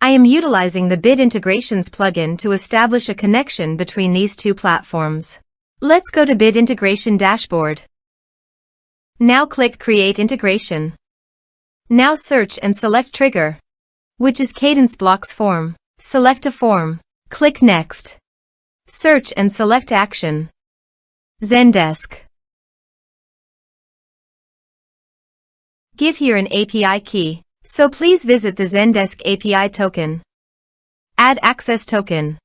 I am utilizing the Bit Integrations plugin to establish a connection between these two platforms. Let's go to Bit Integration Dashboard. Now click Create Integration. Now search and select Trigger, which is Kadence Blocks Form. Select a form. Click Next. Search and select Action. Zendesk. Give here an API key, so please visit the Zendesk API token. Add access token.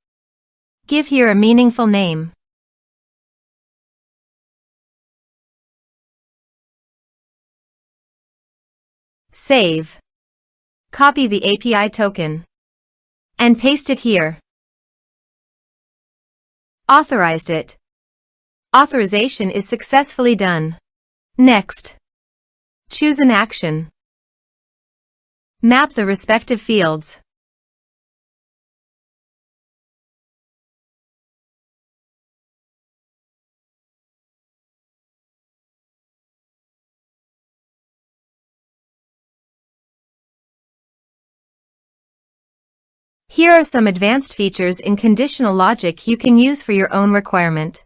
Give here a meaningful name. Save. Copy the API token and paste it here. Authorized it. Authorization is successfully done. Next. Choose an action. Map the respective fields. Here are some advanced features in conditional logic you can use for your own requirement.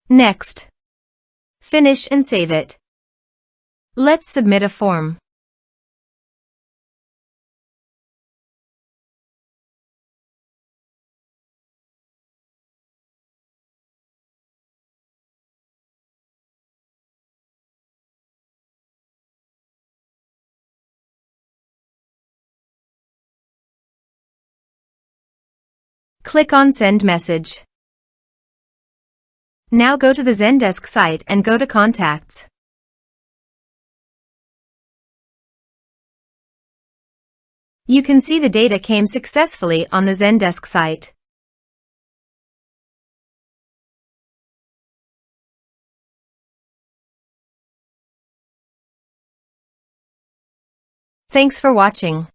Next. Finish and save it. Let's submit a form. Click on Send Message. Now go to the Zendesk site and go to Contacts. You can see the data came successfully on the Zendesk site. Thanks for watching.